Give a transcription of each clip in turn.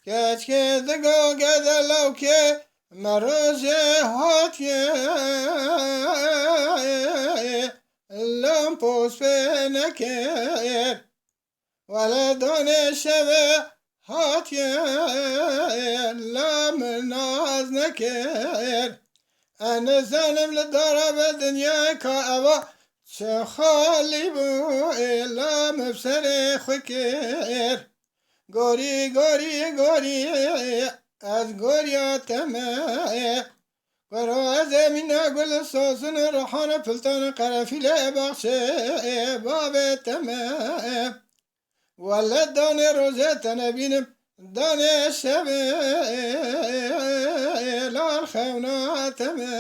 کچ که دگو گدلو که مروز هاتیه لام پوس به نکر ولدان شبه هاتیه لام ناز نکر انا زنم لدارا به دنیا که اوا چه خالی بو لام بسر خکر گوری گوری گوری از گوریاتمه ورا زمین گل سوسن روحان پلتان قرفیل بخشه بابتمه ولد دانه روزه تنبینم دانه شبه لال خوناتمه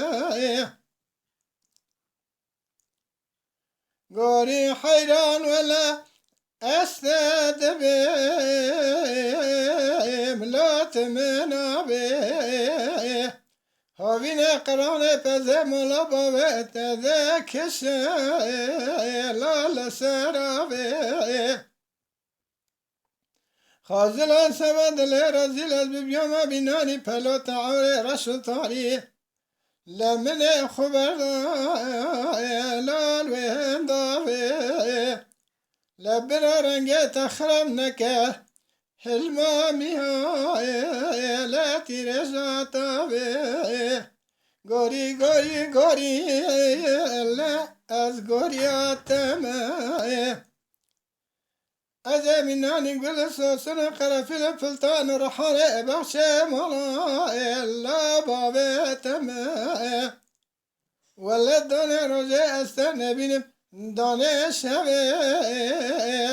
گوری حیران ولا استد بیم لات منابه هاوین قرآن پزه مولا باوه تده کشه لال سرابه خازلان سبد لرزیل از ببیام بینانی پلو تعور رشل تاری لمن خبر لال و هنداوه لبرا رنگه تخرم نکه حلمامی های لاتی رجاتاوه گوری گوری گوری از گوریاتمه از امینانی گل سوسن قرفیل پلتان روحان بخش مولا الا بابتمه ولد دانه روزه استر نبینم دانه شبه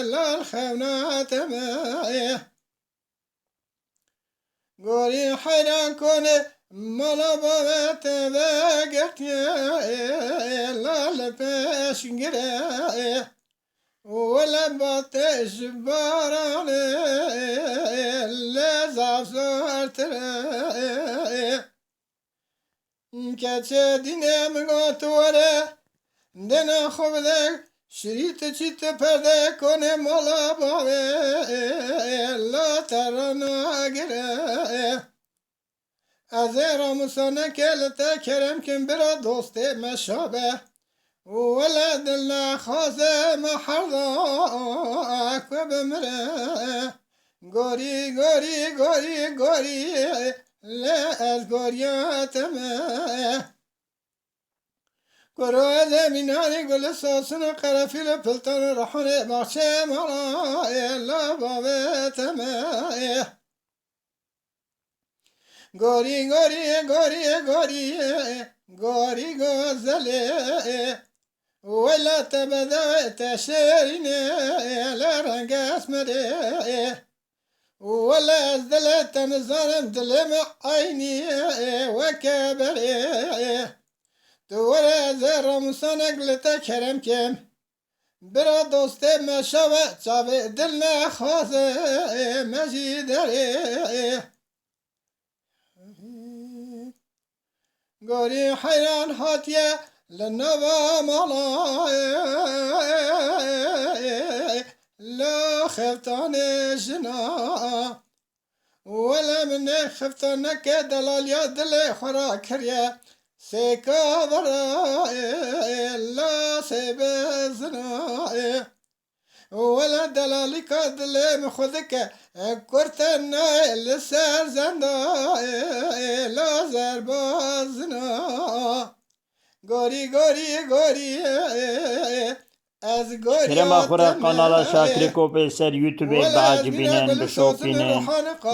لال خوناتمه گوری حیران کنه مالا بابتمه گرتیه لال پیش گره ولا باتش بارانه لذا سرتره کچه دینه مگاتوره دنا خوب ده شریط چیت پرده کنه مالا باوه لا ترانا گره از راموسانه کلته کرم کن برا دوسته مشابه ولد الله خازه محرضاك وبمره گوری گوری گوری گوری لا از گوریاتمه گروه زمینانی گل ساسون قرفیل پلتان روحان بخشه مرا الا بابتمه گوری گوری گوری گوری گوری گزله ولا تبدا تشيريني لا رنقاس مري ولا زلت نزارم دلمع عيني وكبري ولا زر مصنق لتكرم كم برا دوست مشاوة شاوة دلنا خاصة مجيدري قوري حيران حاتية لنبا مالا لا خفتان جنا ولا من خفتانك دلال يا دل خرا كريا سيكا برا لا سيبزنا ولا دلالك دل مخذك كرتنا لسر زندا لا زربازنا گوری گوری گوری از گوری کرم آخر قنالا شاکر کوپل سر یوتیوب بعجبینن بشوپینن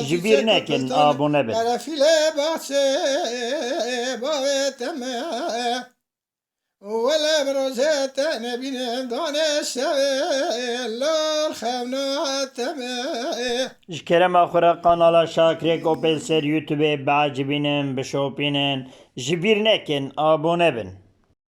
جبیر نکن آبونه بن قرفیل بخشه باوتمه ولا بروزت نبینم دانش لال خوناتمه کرم آخر قنالا شاکر کوپل سر یوتیوب بعجبینن بشوپینن جبیر نکن آبونه بن